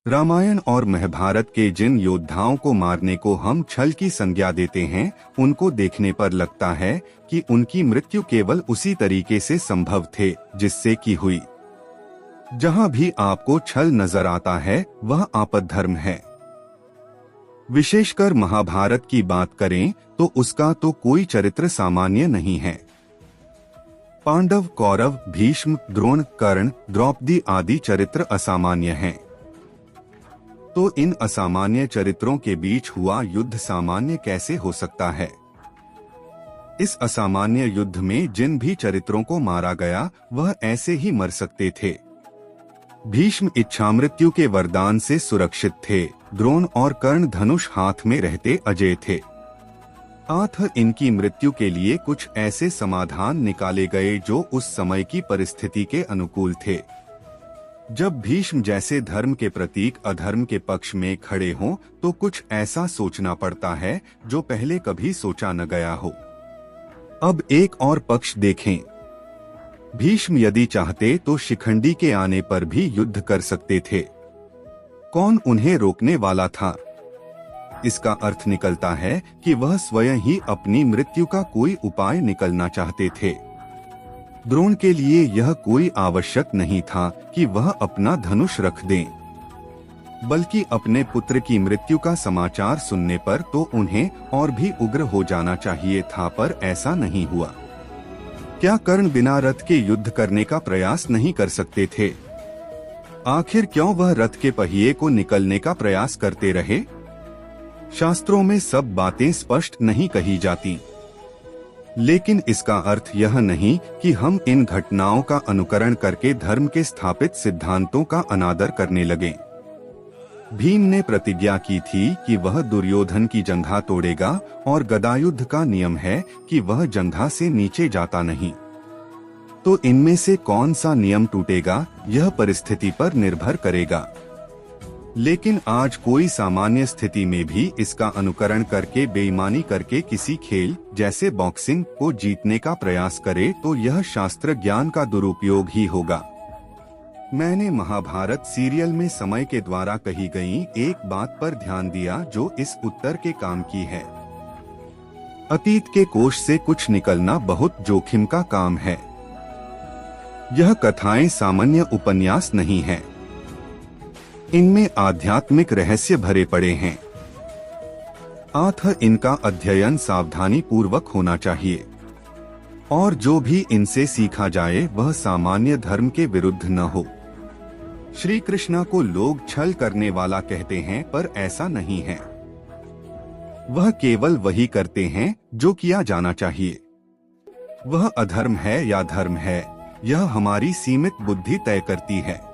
रामायण और महाभारत के जिन योद्धाओं को मारने को हम छल की संज्ञा देते हैं, उनको देखने पर लगता है कि उनकी मृत्यु केवल उसी तरीके से संभव थे जिससे की हुई। जहां भी आपको छल नजर आता है वह आपद्धर्म है। विशेषकर महाभारत की बात करें तो उसका तो कोई चरित्र सामान्य नहीं है। पांडव, कौरव, भीष्म, द्रोण, कर्ण, द्रौपदी आदि चरित्र असामान्य हैं। तो इन असामान्य चरित्रों के बीच हुआ युद्ध सामान्य कैसे हो सकता है? इस असामान्य युद्ध में जिन भी चरित्रों को मारा गया वह ऐसे ही मर सकते थे। भीष्म इच्छामृत्यु के वरदान से सुरक्षित थे। द्रोण और कर्ण धनुष हाथ में रहते अजेय थे। अतः इनकी मृत्यु के लिए कुछ ऐसे समाधान निकाले गए जो उस समय की परिस्थिति के अनुकूल थे। जब भीष्म जैसे धर्म के प्रतीक अधर्म के पक्ष में खड़े हों तो कुछ ऐसा सोचना पड़ता है जो पहले कभी सोचा न गया हो। अब एक और पक्ष देखें। भीष्म यदि चाहते तो शिखंडी के आने पर भी युद्ध कर सकते थे। कौन उन्हें रोकने वाला था? इसका अर्थ निकलता है कि वह स्वयं ही अपनी मृत्यु का कोई उपाय निकलना चाहते थे। द्रोण के लिए यह कोई आवश्यक नहीं था कि वह अपना धनुष रख दें, बल्कि अपने पुत्र की मृत्यु का समाचार सुनने पर तो उन्हें और भी उग्र हो जाना चाहिए था, पर ऐसा नहीं हुआ। क्या कर्ण बिना रथ के युद्ध करने का प्रयास नहीं कर सकते थे? आखिर क्यों वह रथ के पहिए को निकलने का प्रयास करते रहे? शास्त्रों में सब बातें स्पष्ट नहीं कही जाती, लेकिन इसका अर्थ यह नहीं कि हम इन घटनाओं का अनुकरण करके धर्म के स्थापित सिद्धांतों का अनादर करने लगे। भीम ने प्रतिज्ञा की थी कि वह दुर्योधन की जंघा तोड़ेगा और गदायुद्ध का नियम है कि वह जंघा से नीचे जाता नहीं। तो इनमें से कौन सा नियम टूटेगा यह परिस्थिति पर निर्भर करेगा। लेकिन आज कोई सामान्य स्थिति में भी इसका अनुकरण करके बेईमानी करके किसी खेल जैसे बॉक्सिंग को जीतने का प्रयास करे तो यह शास्त्र ज्ञान का दुरुपयोग ही होगा। मैंने महाभारत सीरियल में समय के द्वारा कही गई एक बात पर ध्यान दिया जो इस उत्तर के काम की है। अतीत के कोष से कुछ निकलना बहुत जोखिम का काम है। यह कथाएं सामान्य उपन्यास नहीं है। इनमें आध्यात्मिक रहस्य भरे पड़े हैं। अतः इनका अध्ययन सावधानी पूर्वक होना चाहिए और जो भी इनसे सीखा जाए वह सामान्य धर्म के विरुद्ध न हो। श्री कृष्णा को लोग छल करने वाला कहते हैं, पर ऐसा नहीं है। वह केवल वही करते हैं जो किया जाना चाहिए। वह अधर्म है या धर्म है, यह हमारी सीमित बुद्धि तय करती है।